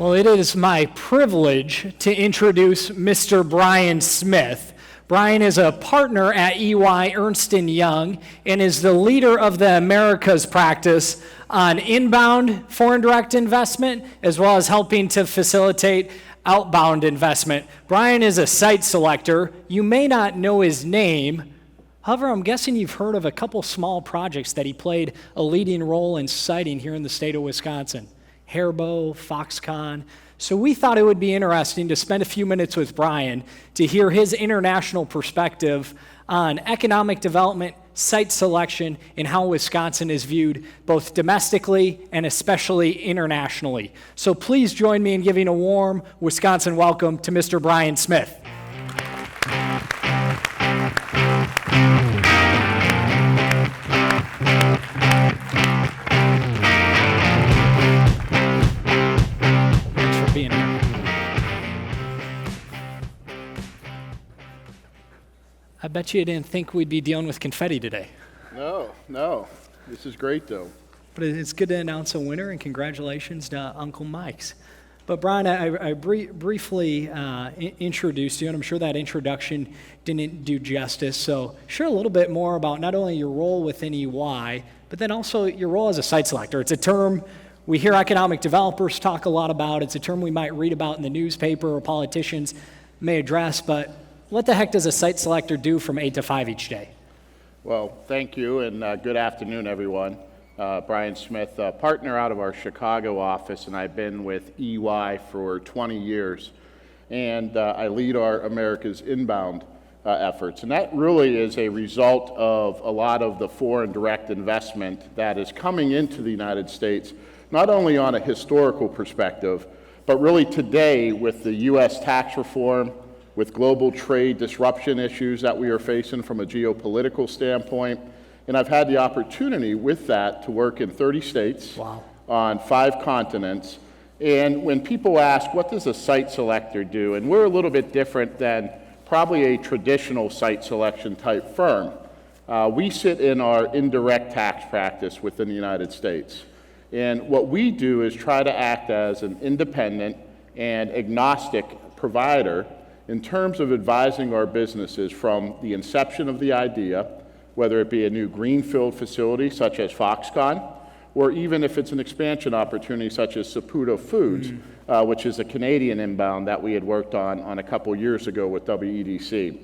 Well, it is my privilege to introduce Mr. Brian Smith. Brian is a partner at EY Ernst & Young and is the leader of the Americas practice on inbound foreign direct investment, as well as helping to facilitate outbound investment. Brian is a site selector. You may not know his name. However, I'm guessing you've heard of a couple small projects that he played a leading role in siting here in the state of Wisconsin. Hairbow, Foxconn. So we thought it would be interesting to spend a few minutes with Brian to hear his international perspective on economic development, site selection, and how Wisconsin is viewed both domestically and especially internationally. So please join me in giving a warm Wisconsin welcome to Mr. Brian Smith. I bet you didn't think we'd be dealing with confetti today. No. This is great, though. But it's good to announce a winner, and congratulations to Uncle Mike's. But Brian, I briefly introduced you, and I'm sure that introduction didn't do justice. So share a little bit more about not only your role within EY, but then also your role as a site selector. It's a term we hear economic developers talk a lot about. It's a term we might read about in the newspaper or politicians may address, but what the heck does a site selector do from 8 to 5 each day? Well, thank you, and good afternoon, everyone. Brian Smith, partner out of our Chicago office, and I've been with EY for 20 years. And I lead our America's inbound efforts. And that really is a result of a lot of the foreign direct investment that is coming into the United States, not only on a historical perspective, but really today with the U.S. tax reform, with global trade disruption issues that we are facing from a geopolitical standpoint. And I've had the opportunity with that to work in 30 states. Wow. On 5 continents. And when people ask, what does a site selector do? And we're a little bit different than probably a traditional site selection type firm. We sit in our indirect tax practice within the United States. And what we do is try to act as an independent and agnostic provider in terms of advising our businesses from the inception of the idea, whether it be a new greenfield facility such as Foxconn, or even if it's an expansion opportunity such as Saputo Foods, which is a Canadian inbound that we had worked on a couple years ago with WEDC.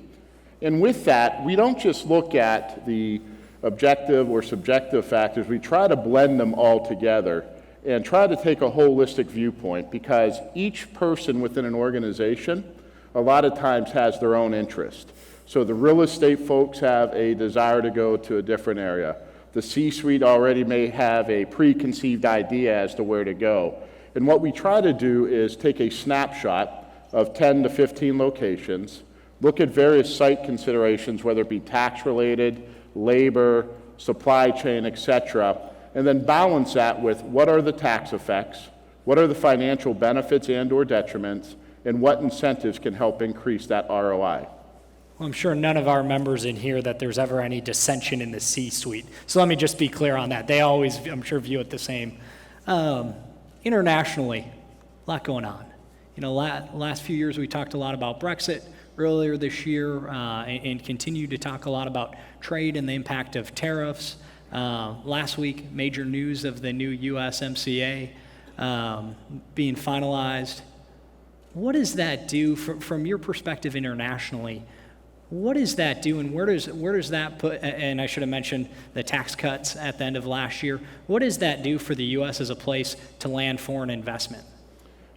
And with that, we don't just look at the objective or subjective factors, we try to blend them all together and try to take a holistic viewpoint, because each person within an organization a lot of times has their own interest. So the real estate folks have a desire to go to a different area. The C-suite already may have a preconceived idea as to where to go. And what we try to do is take a snapshot of 10 to 15 locations, look at various site considerations, whether it be tax-related, labor, supply chain, etc., and then balance that with what are the tax effects, what are the financial benefits and or detriments, and what incentives can help increase that ROI. Well, I'm sure none of our members in here that there's ever any dissension in the C-suite. So let me just be clear on that. They always, I'm sure, view it the same. Internationally, a lot going on. You know, last few years we talked a lot about Brexit. Earlier this year, and continue to talk a lot about trade and the impact of tariffs. Last week, major news of the new USMCA being finalized. What does that do from your perspective internationally? What does that do, and where does that put? And I should have mentioned the tax cuts at the end of last year. What does that do for the U.S. as a place to land foreign investment?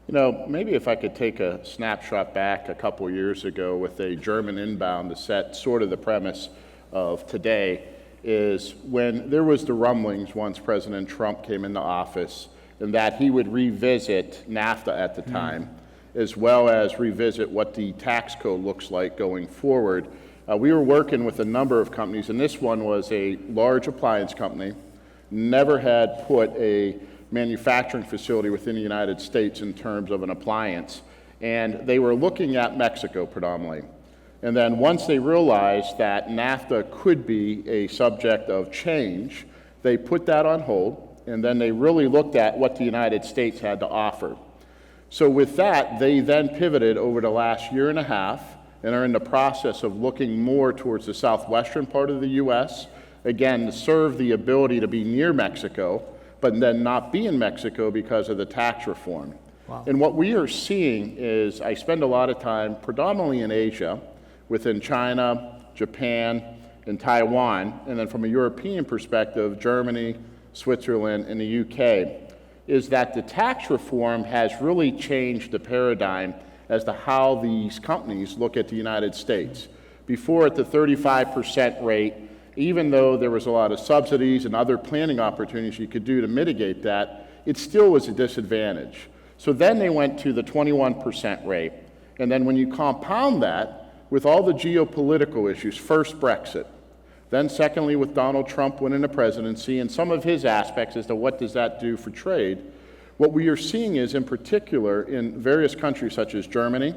You know, maybe if I could take a snapshot back a couple years ago with a German inbound to set sort of the premise of today, is when there was the rumblings once President Trump came into office, and that he would revisit NAFTA at the time, as well as revisit what the tax code looks like going forward. We were working with a number of companies, and this one was a large appliance company, never had put a manufacturing facility within the United States in terms of an appliance, and they were looking at Mexico predominantly. And then once they realized that NAFTA could be a subject of change, they put that on hold, and then they really looked at what the United States had to offer. So with that, they then pivoted over the last year and a half and are in the process of looking more towards the southwestern part of the U.S., again, to serve the ability to be near Mexico, but then not be in Mexico because of the tax reform. Wow. And what we are seeing is, I spend a lot of time predominantly in Asia, within China, Japan, and Taiwan, and then from a European perspective, Germany, Switzerland, and the UK, is that the tax reform has really changed the paradigm as to how these companies look at the United States. Before, at the 35% rate, even though there was a lot of subsidies and other planning opportunities you could do to mitigate that, it still was a disadvantage. So then they went to the 21% rate. And then when you compound that with all the geopolitical issues, first Brexit, then secondly with Donald Trump winning the presidency and some of his aspects as to what does that do for trade, what we are seeing is, in particular, in various countries such as Germany,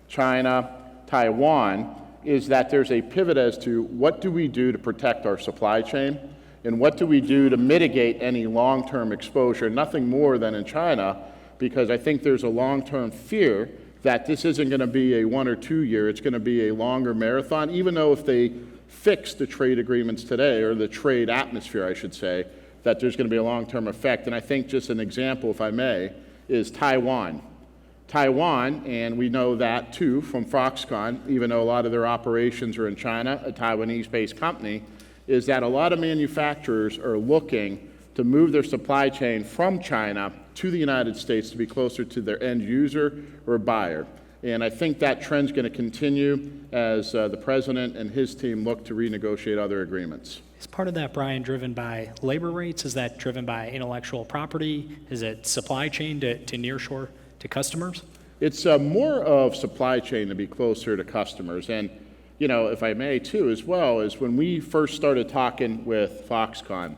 China, Taiwan, is that there's a pivot as to what do we do to protect our supply chain and what do we do to mitigate any long-term exposure, nothing more than in China, because I think there's a long-term fear that this isn't going to be a 1 or 2 year, it's going to be a longer marathon, even though if they fix the trade agreements today, or the trade atmosphere, I should say, that there's going to be a long-term effect. And I think just an example, if I may, is Taiwan. Taiwan, and we know that too from Foxconn, even though a lot of their operations are in China, a Taiwanese-based company, is that a lot of manufacturers are looking to move their supply chain from China to the United States to be closer to their end user or buyer. And I think that trend's going to continue as the president and his team look to renegotiate other agreements. Is part of that, Brian, driven by labor rates? Is that driven by intellectual property? Is it supply chain to nearshore to customers? It's more of supply chain to be closer to customers. And, you know, if I may too, as well, is when we first started talking with Foxconn,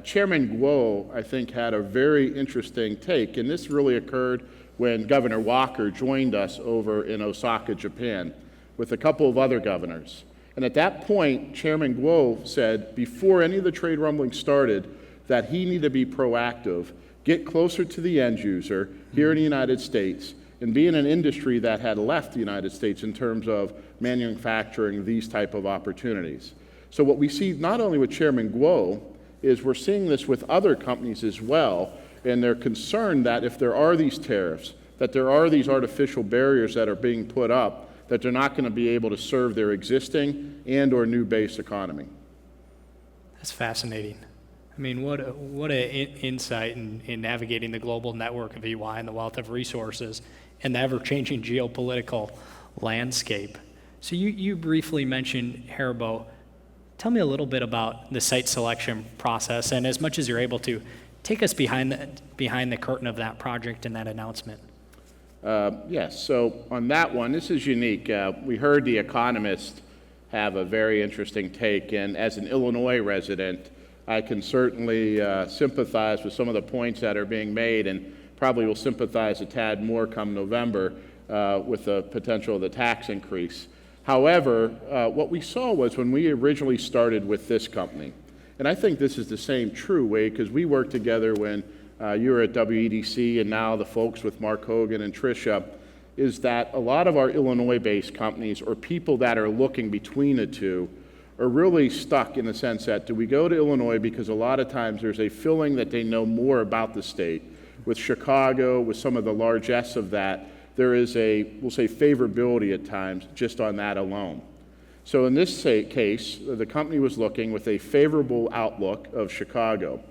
Chairman Guo, I think, had a very interesting take. And this really occurred when Governor Walker joined us over in Osaka, Japan, with a couple of other governors. And at that point, Chairman Guo said, before any of the trade rumblings started, that he needed to be proactive, get closer to the end user here in the United States, and be in an industry that had left the United States in terms of manufacturing these type of opportunities. So what we see not only with Chairman Guo is we're seeing this with other companies as well, and they're concerned that if there are these tariffs, that there are these artificial barriers that are being put up, that they're not going to be able to serve their existing and or new base economy. That's fascinating. I mean, what an insight in navigating the global network of EY and the wealth of resources and the ever-changing geopolitical landscape. So you briefly mentioned Haribo. Tell me a little bit about the site selection process, and as much as you're able to, take us behind the curtain of that project and that announcement. Yes, so on that one, this is unique. We heard The Economist have a very interesting take, and as an Illinois resident, I can certainly sympathize with some of the points that are being made, and probably will sympathize a tad more come November with the potential of the tax increase. However, what we saw was when we originally started with this company, and I think this is the same true way, because we worked together when you were at WEDC and now the folks with Mark Hogan and Tricia, is that a lot of our Illinois-based companies or people that are looking between the two are really stuck in the sense that, do we go to Illinois because a lot of times there's a feeling that they know more about the state. With Chicago, with some of the largesse of that, there is a, we'll say, favorability at times just on that alone. So in this case, the company was looking with a favorable outlook of Chicago.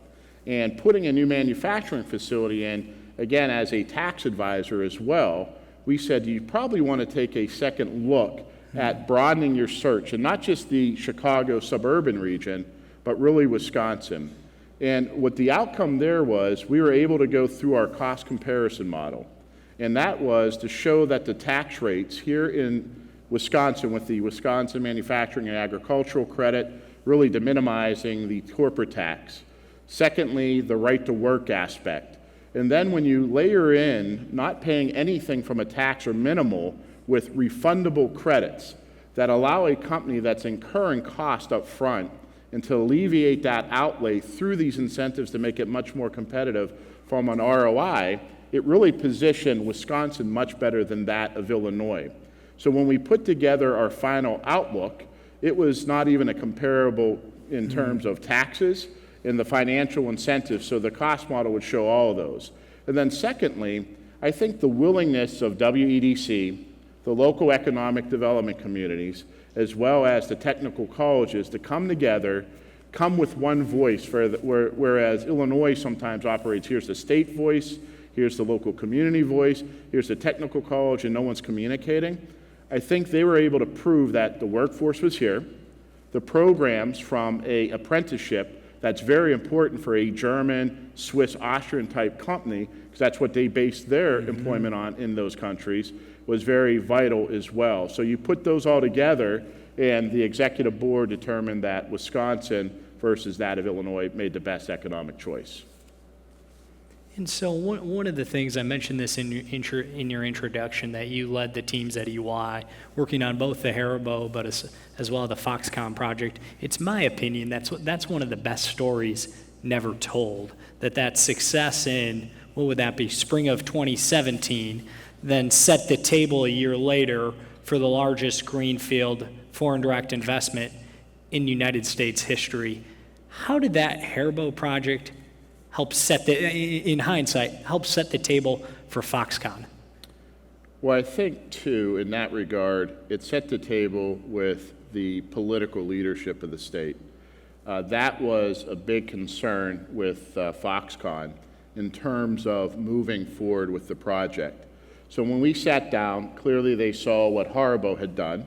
And putting a new manufacturing facility in, again, as a tax advisor as well, we said you probably want to take a second look at broadening your search, and not just the Chicago suburban region, but really Wisconsin. And what the outcome there was, we were able to go through our cost comparison model. And that was to show that the tax rates here in Wisconsin, with the Wisconsin Manufacturing and Agricultural Credit, really deminimizing the corporate tax. Secondly, the right to work aspect. And then when you layer in not paying anything from a tax or minimal with refundable credits that allow a company that's incurring cost up front and to alleviate that outlay through these incentives to make it much more competitive from an ROI, it really positioned Wisconsin much better than that of Illinois. So when we put together our final outlook, it was not even a comparable in terms of taxes and the financial incentives, so the cost model would show all of those. And then secondly, I think the willingness of WEDC, the local economic development communities, as well as the technical colleges to come together, come with one voice, whereas Illinois sometimes operates, here's the state voice, here's the local community voice, here's the technical college, and no one's communicating. I think they were able to prove that the workforce was here, the programs from an apprenticeship that's very important for a German, Swiss, Austrian type company, because that's what they based their employment on in those countries, was very vital as well. So you put those all together, and the executive board determined that Wisconsin versus that of Illinois made the best economic choice. And so one of the things, I mentioned this in your introduction, that you led the teams at EY working on both the Haribo but as well as the Foxconn project. It's my opinion that's one of the best stories never told, that success in, what would that be, spring of 2017, then set the table a year later for the largest greenfield foreign direct investment in United States history. How did that Haribo project help set in hindsight, help set the table for Foxconn? Well, I think, too, in that regard, it set the table with the political leadership of the state. That was a big concern with Foxconn in terms of moving forward with the project. So when we sat down, clearly they saw what Haribo had done,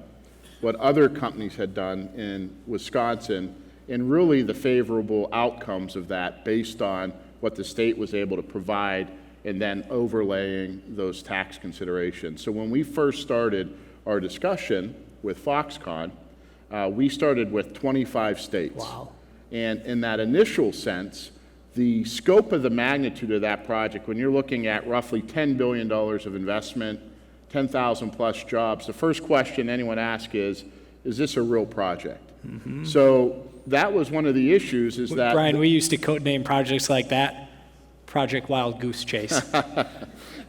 what other companies had done in Wisconsin, and really the favorable outcomes of that based on what the state was able to provide and then overlaying those tax considerations. So when we first started our discussion with Foxconn, we started with 25 states. Wow. And in that initial sense, the scope of the magnitude of that project, when you're looking at roughly $10 billion of investment, 10,000 plus jobs, the first question anyone asks is this a real project? Mm-hmm. So that was one of the issues is that... Brian, we used to code name projects like that, Project Wild Goose Chase.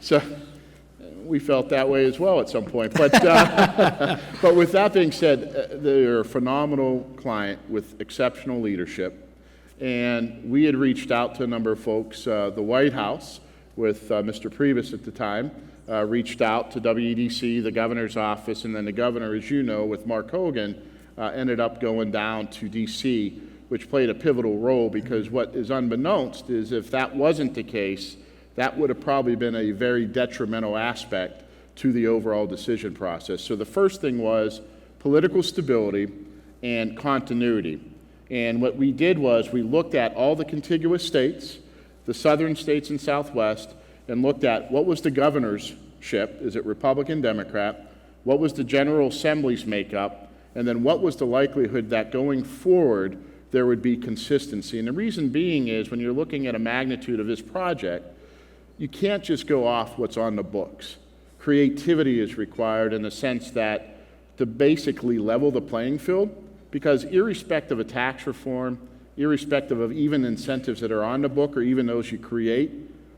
So we felt that way as well at some point. But, but with that being said, they're a phenomenal client with exceptional leadership. And we had reached out to a number of folks. The White House, with Mr. Priebus at the time, reached out to WEDC, the governor's office, and then the governor, as you know, with Mark Hogan, ended up going down to D.C., which played a pivotal role because what is unbeknownst is if that wasn't the case, that would have probably been a very detrimental aspect to the overall decision process. So the first thing was political stability and continuity. And what we did was we looked at all the contiguous states, the southern states and Southwest, and looked at what was the governorship, is it Republican, Democrat, what was the General Assembly's makeup, and then what was the likelihood that going forward there would be consistency. And the reason being is when you're looking at a magnitude of this project, you can't just go off what's on the books. Creativity is required in the sense that to basically level the playing field, because irrespective of tax reform, irrespective of even incentives that are on the book or even those you create,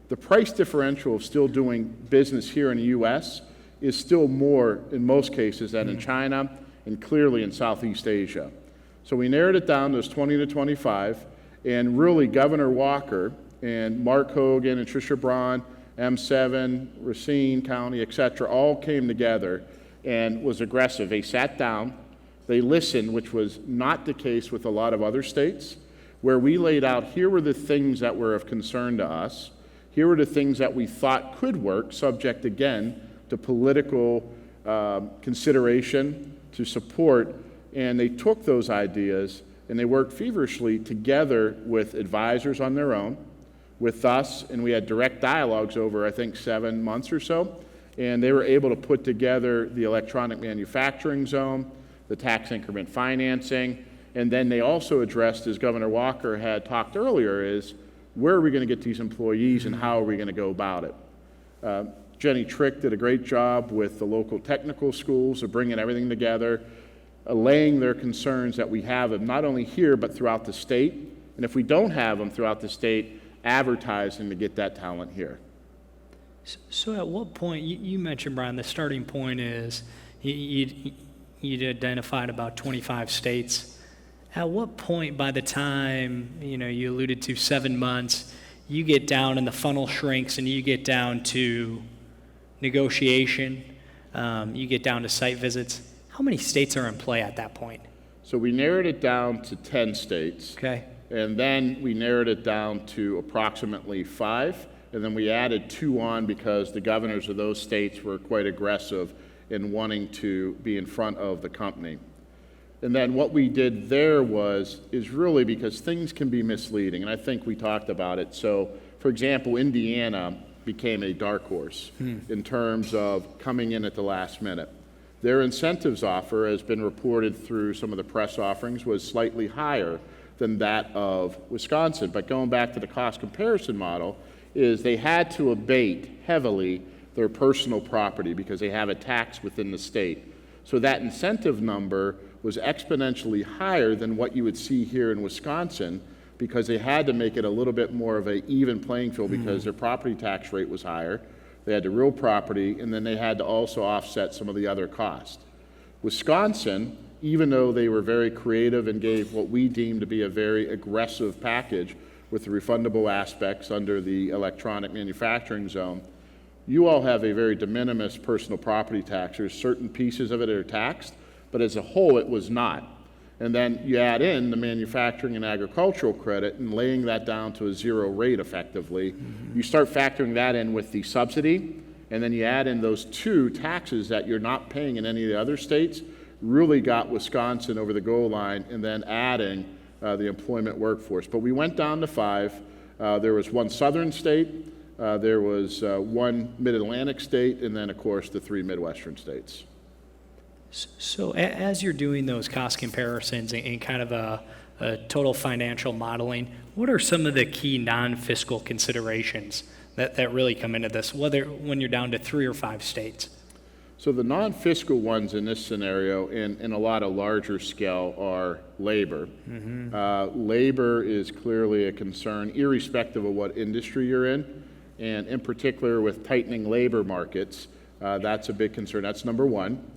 the price differential of still doing business here in the U.S. is still more in most cases than in China and clearly in Southeast Asia. So we narrowed it down to those 20 to 25, and really Governor Walker and Mark Hogan and Tricia Braun, M7, Racine County, et cetera, all came together and was aggressive. They sat down, they listened, which was not the case with a lot of other states, where we laid out here were the things that were of concern to us, here were the things that we thought could work, subject again to political consideration, to support, and they took those ideas and they worked feverishly together with advisors on their own, with us, and we had direct dialogues over, I think, 7 months or so, and they were able to put together the electronic manufacturing zone, the tax increment financing, and then they also addressed, as Governor Walker had talked earlier, is where are we going to get these employees and how are we going to go about it? Jenny Trick did a great job with the local technical schools of bringing everything together. allaying their concerns that we have them not only here but throughout the state, and if we don't have them throughout the state, advertising to get that talent here. So at what point, you mentioned, Brian, the starting point is you'd identified about 25 states. At what point, by the time, you alluded to 7 months, you get down and the funnel shrinks and you get down to negotiation, you get down to site visits, how many states are in play at that point? So we narrowed it down to 10 states. Okay. And then we narrowed it down to approximately 5. And then we added 2 on because the governors of those states were quite aggressive in wanting to be in front of the company. And then what we did there is really because things can be misleading, and I think we talked about it. So, for example, Indiana became a dark horse in terms of coming in at the last minute. Their incentives offer, has been reported through some of the press offerings, was slightly higher than that of Wisconsin. But going back to the cost comparison model, is they had to abate heavily their personal property because they have a tax within the state. So that incentive number was exponentially higher than what you would see here in Wisconsin because they had to make it a little bit more of an even playing field because their property tax rate was higher. They had the real property, and then they had to also offset some of the other costs. Wisconsin, even though they were very creative and gave what we deemed to be a very aggressive package with the refundable aspects under the electronic manufacturing zone, you all have a very de minimis personal property tax. There's certain pieces of it that are taxed, but as a whole, it was not. And then you add in the manufacturing and agricultural credit and laying that down to a 0 rate effectively. You start factoring that in with the subsidy, and then you add in those 2 taxes that you're not paying in any of the other states, really got Wisconsin over the goal line, and then adding the employment workforce. But we went down to 5. There was 1 southern state, there was 1 mid-Atlantic state, and then, of course, the 3 Midwestern states. So as you're doing those cost comparisons and kind of a total financial modeling, what are some of the key non-fiscal considerations that really come into this, whether when you're down to 3 or 5 states? So the non-fiscal ones in this scenario, in a lot of larger scale, are labor. Labor is clearly a concern, irrespective of what industry you're in, and in particular with tightening labor markets, that's a big concern. That's number 1.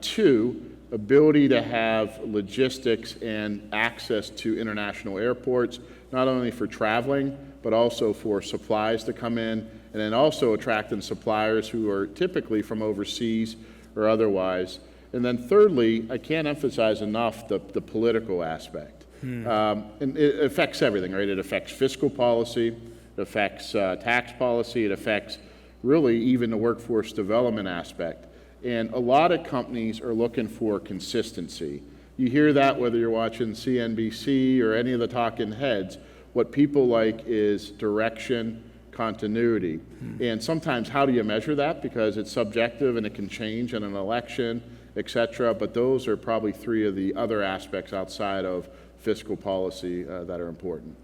2, ability to have logistics and access to international airports, not only for traveling, but also for supplies to come in, and then also attracting suppliers who are typically from overseas or otherwise. And then thirdly, I can't emphasize enough the political aspect. And it affects everything, right? It affects fiscal policy, it affects tax policy, it affects really even the workforce development aspect. And a lot of companies are looking for consistency. You hear that whether you're watching CNBC or any of the talking heads. What people like is direction, continuity. And sometimes how do you measure that? Because it's subjective and it can change in an election, et cetera. But those are probably 3 of the other aspects outside of fiscal policy that are important.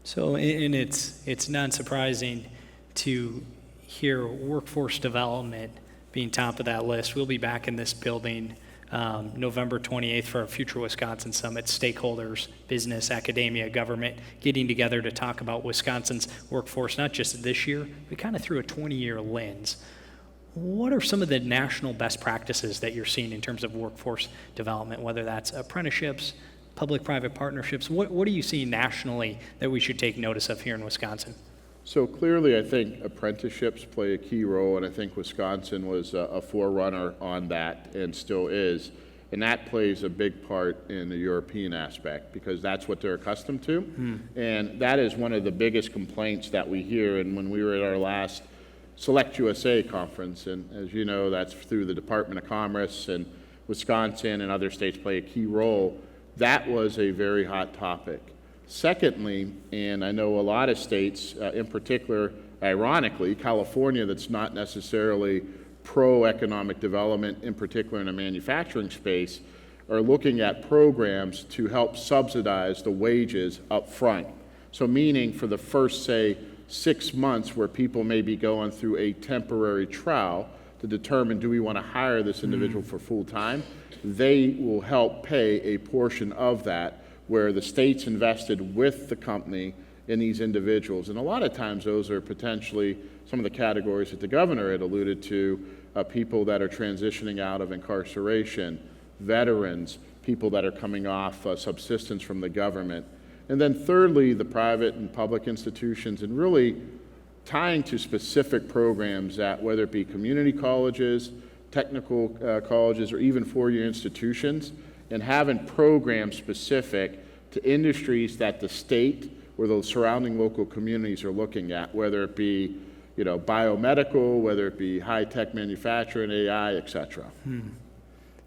So, and it's not surprising to hear workforce development being top of that list. We'll be back in this building November 28th for our Future Wisconsin Summit. Stakeholders, business, academia, government getting together to talk about Wisconsin's workforce, not just this year, but kind of through a 20-year lens. What are some of the national best practices that you're seeing in terms of workforce development, whether that's apprenticeships, public-private partnerships? What are you seeing nationally that we should take notice of here in Wisconsin? So clearly, I think apprenticeships play a key role, and I think Wisconsin was a forerunner on that and still is. And that plays a big part in the European aspect because that's what they're accustomed to. And that is one of the biggest complaints that we hear. And when we were at our last Select USA conference, and as you know, that's through the Department of Commerce, and Wisconsin and other states play a key role, that was a very hot topic. Secondly, and I know a lot of states, in particular, ironically, California, that's not necessarily pro-economic development, in particular in the manufacturing space, are looking at programs to help subsidize the wages up front. So meaning for the first, say, 6 months where people may be going through a temporary trial to determine, do we want to hire this individual for full time? They will help pay a portion of that, where the state's invested with the company in these individuals. And a lot of times those are potentially some of the categories that the governor had alluded to, people that are transitioning out of incarceration, veterans, people that are coming off subsistence from the government. And then thirdly, the private and public institutions, and really tying to specific programs that, whether it be community colleges, technical colleges, or even four-year institutions, and having programs specific to industries that the state or those surrounding local communities are looking at, whether it be, biomedical, whether it be high-tech manufacturing, AI, et cetera.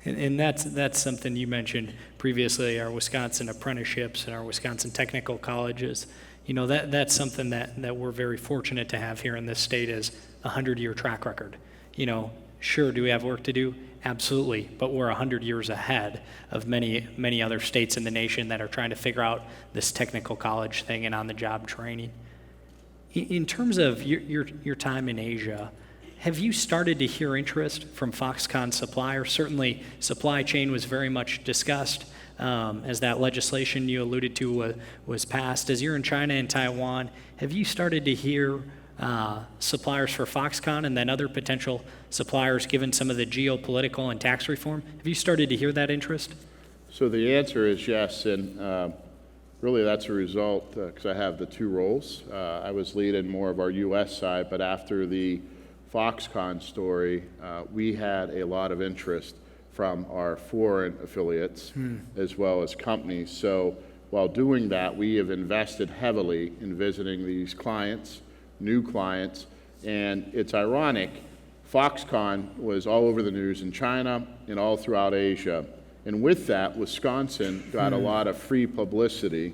And that's something you mentioned previously, our Wisconsin apprenticeships and our Wisconsin technical colleges. That's something that we're very fortunate to have here in this state, is a 100-year track record. Sure, do we have work to do? Absolutely, but we're 100 years ahead of many other states in the nation that are trying to figure out this technical college thing and on-the-job training. In terms of your time in Asia, have you started to hear interest from Foxconn suppliers? Certainly, supply chain was very much discussed as that legislation you alluded to was passed. As you're in China and Taiwan, have you started to hear suppliers for Foxconn and then other potential suppliers, given some of the geopolitical and tax reform? Have you started to hear that interest? So the answer is yes, and really that's a result, because I have the two roles. I was leading more of our U.S. side, but after the Foxconn story, we had a lot of interest from our foreign affiliates as well as companies. So while doing that, we have invested heavily in visiting these clients, new clients, and it's ironic, Foxconn was all over the news in China and all throughout Asia. And with that, Wisconsin got a lot of free publicity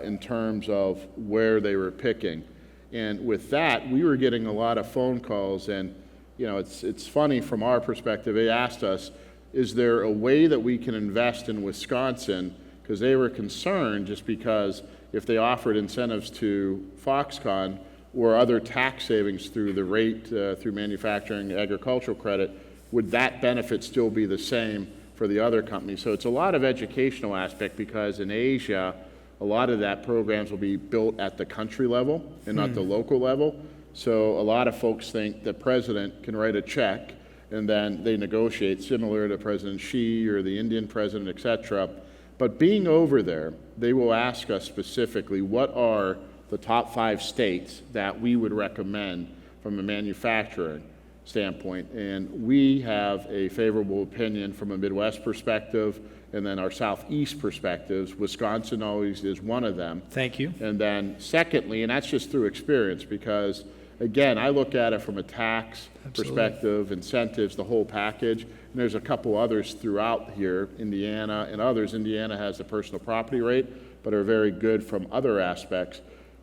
in terms of where they were picking. And with that, we were getting a lot of phone calls, and it's funny from our perspective. They asked us, is there a way that we can invest in Wisconsin? Because they were concerned, just because if they offered incentives to Foxconn or other tax savings through the rate, through manufacturing agricultural credit, would that benefit still be the same for the other companies? So it's a lot of educational aspect, because in Asia, a lot of that programs will be built at the country level and not the local level. So a lot of folks think the president can write a check and then they negotiate, similar to President Xi or the Indian president, et cetera. But being over there, they will ask us specifically, what are the top 5 states that we would recommend from a manufacturing standpoint? And we have a favorable opinion from a Midwest perspective, and then our Southeast perspectives. Wisconsin always is one of them. Thank you. And then secondly, and that's just through experience, because again, I look at it from a tax perspective, incentives, the whole package. And there's a couple others throughout here, Indiana and others. Indiana has the personal property rate, but are very good from other aspects.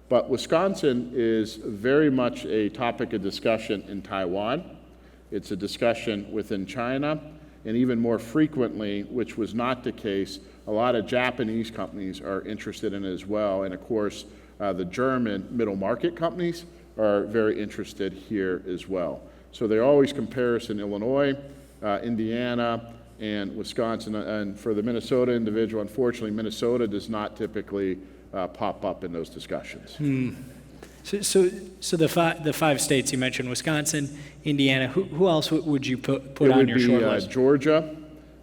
But Wisconsin is very much a topic of discussion in Taiwan. It's a discussion within China, and even more frequently, which was not the case, a lot of Japanese companies are interested in it as well. And of course, the German middle market companies are very interested here as well. So there are always comparisons: Illinois, Indiana, and Wisconsin. And for the Minnesota individual, unfortunately, Minnesota does not typically pop up in those discussions. So the 5 states you mentioned, Wisconsin, Indiana, who else would you put on your short list? It would be Georgia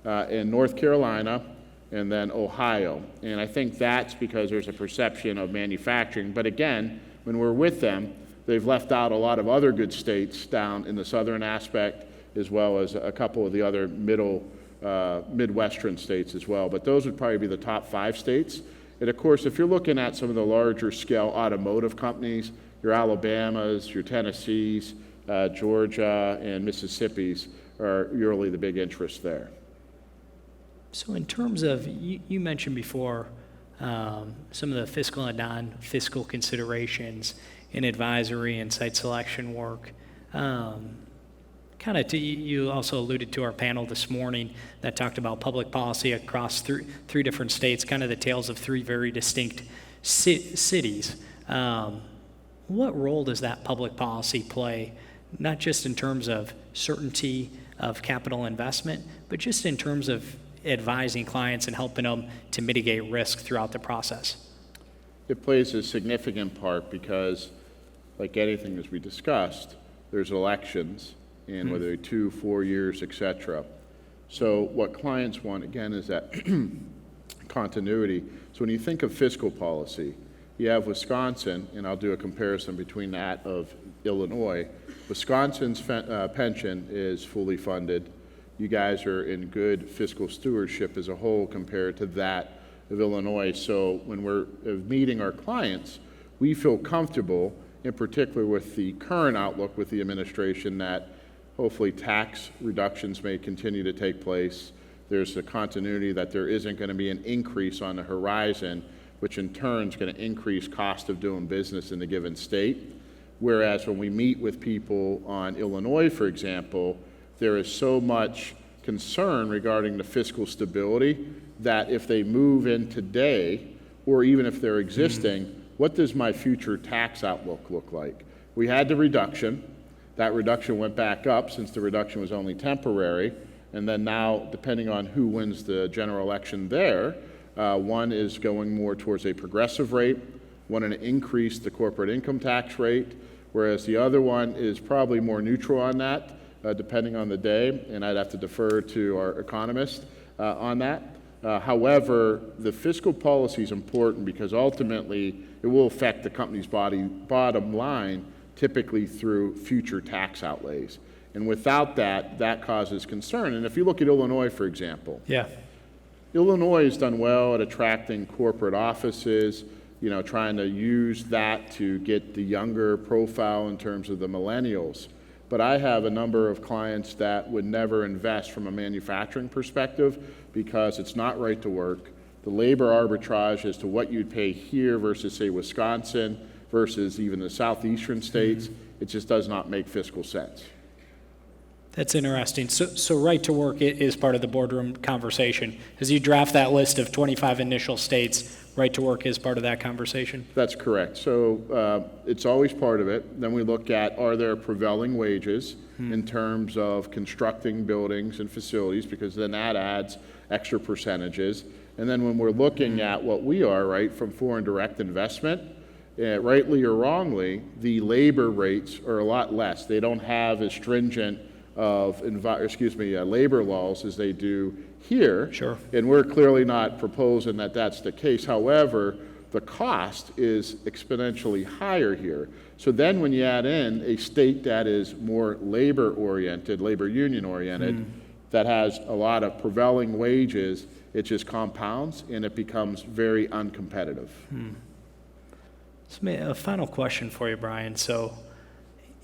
and North Carolina, and then Ohio. And I think that's because there's a perception of manufacturing. But again, when we're with them, they've left out a lot of other good states down in the southern aspect, as well as a couple of the other Midwestern states as well. But those would probably be the top 5 states. And of course, if you're looking at some of the larger scale automotive companies, your Alabamas, your Tennessees, Georgia, and Mississippi's are really the big interest there. So in terms of, you mentioned before some of the fiscal and non-fiscal considerations in advisory and site selection work. You also alluded to our panel this morning that talked about public policy across three different states, kind of the tales of 3 very distinct cities. What role does that public policy play not just in terms of certainty of capital investment, but just in terms of advising clients and helping them to mitigate risk throughout the process? It plays a significant part because, like anything as we discussed, there's elections, and whether they're 2, 4 years, et cetera. So what clients want, again, is that continuity. So when you think of fiscal policy, you have Wisconsin, and I'll do a comparison between that of Illinois. Wisconsin's pension is fully funded. You guys are in good fiscal stewardship as a whole compared to that of Illinois. So when we're meeting our clients, we feel comfortable, in particular with the current outlook with the administration, that hopefully tax reductions may continue to take place. There's a continuity that there isn't going to be an increase on the horizon, which in turn is going to increase cost of doing business in a given state. Whereas when we meet with people on Illinois, for example, there is so much concern regarding the fiscal stability that if they move in today, or even if they're existing, what does my future tax outlook look like? We had the reduction. That reduction went back up since the reduction was only temporary. And then now, depending on who wins the general election there, one is going more towards a progressive rate, one to increase the corporate income tax rate, whereas the other one is probably more neutral on that, depending on the day, and I'd have to defer to our economist on that. However, the fiscal policy is important because ultimately it will affect the company's bottom line, typically through future tax outlays. And without that, that causes concern. And if you look at Illinois, for example, Illinois has done well at attracting corporate offices, trying to use that to get the younger profile in terms of the millennials. But I have a number of clients that would never invest from a manufacturing perspective because it's not right to work. The labor arbitrage as to what you'd pay here versus, say, Wisconsin versus even the southeastern states, it just does not make fiscal sense. That's interesting. So right to work is part of the boardroom conversation. As you draft that list of 25 initial states, right to work is part of that conversation? That's correct. So it's always part of it. Then we look at, are there prevailing wages in terms of constructing buildings and facilities, because then that adds extra percentages. And then when we're looking at what we are, right, from foreign direct investment, rightly or wrongly, the labor rates are a lot less. They don't have as stringent of labor laws as they do here. Sure. And we're clearly not proposing that that's the case. However, the cost is exponentially higher here. So then when you add in a state that is more labor-oriented, labor union-oriented, that has a lot of prevailing wages, it just compounds and it becomes very uncompetitive. So a final question for you, Brian. So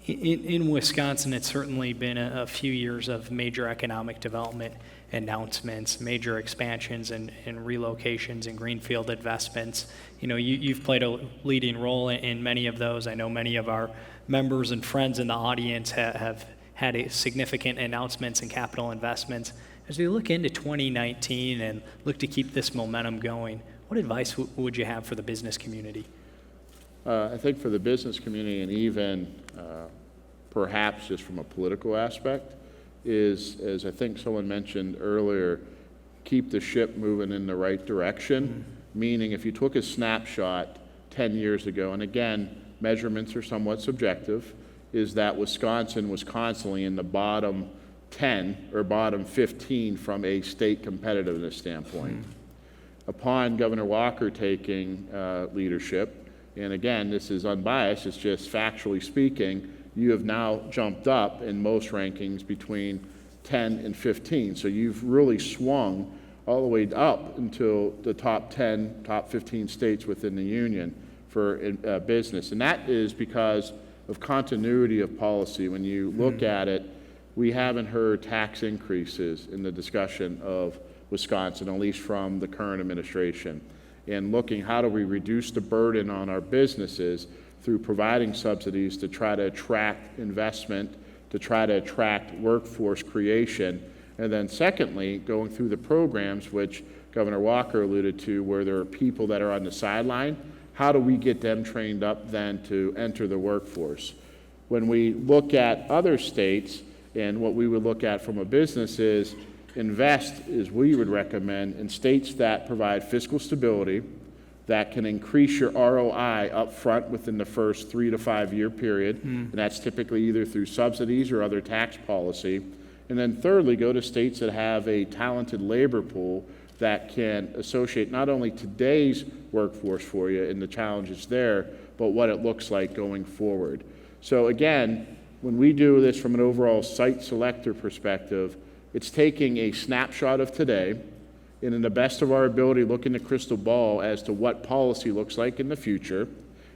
in Wisconsin, it's certainly been a few years of major economic development announcements, major expansions and relocations and greenfield investments. You've played a leading role in many of those. I know many of our members and friends in the audience have had significant announcements and capital investments. As we look into 2019 and look to keep this momentum going, what advice would you have for the business community? I think for the business community, and even perhaps just from a political aspect, is, as I think someone mentioned earlier, keep the ship moving in the right direction. Meaning if you took a snapshot 10 years ago, and again, measurements are somewhat subjective, is that Wisconsin was constantly in the bottom 10 or bottom 15 from a state competitiveness standpoint. Upon Governor Walker taking leadership, and again, this is unbiased, it's just factually speaking, you have now jumped up in most rankings between 10 and 15. So you've really swung all the way up until the top 10, top 15 states within the union for business. And that is because of continuity of policy. When you look at it, we haven't heard tax increases in the discussion of Wisconsin, at least from the current administration. And looking, how do we reduce the burden on our businesses through providing subsidies to try to attract investment, to try to attract workforce creation. And then secondly, going through the programs, which Governor Walker alluded to, where there are people that are on the sideline, how do we get them trained up then to enter the workforce? When we look at other states, and what we would look at from a business is invest, as we would recommend, in states that provide fiscal stability, that can increase your ROI up front within the first 3 to 5 year period, and that's typically either through subsidies or other tax policy. And then thirdly, go to states that have a talented labor pool that can associate not only today's workforce for you and the challenges there, but what it looks like going forward. So again, when we do this from an overall site selector perspective, it's taking a snapshot of today, and in the best of our ability, look in the crystal ball as to what policy looks like in the future.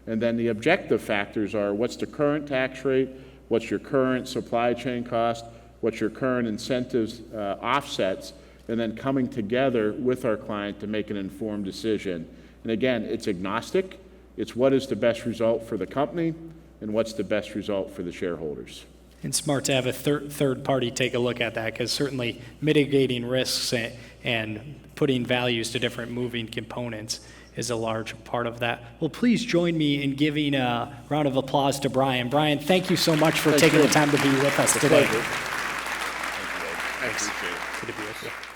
And then the objective factors are, what's the current tax rate, what's your current supply chain cost, what's your current incentives offsets, and then coming together with our client to make an informed decision. And again, it's agnostic. It's what is the best result for the company and what's the best result for the shareholders. And smart to have a third party take a look at that, because certainly mitigating risks and putting values to different moving components is a large part of that. Well, please join me in giving a round of applause to Brian. Brian, thank you so much for taking the time to be with us today. Thank you. I appreciate it. Good to be with you.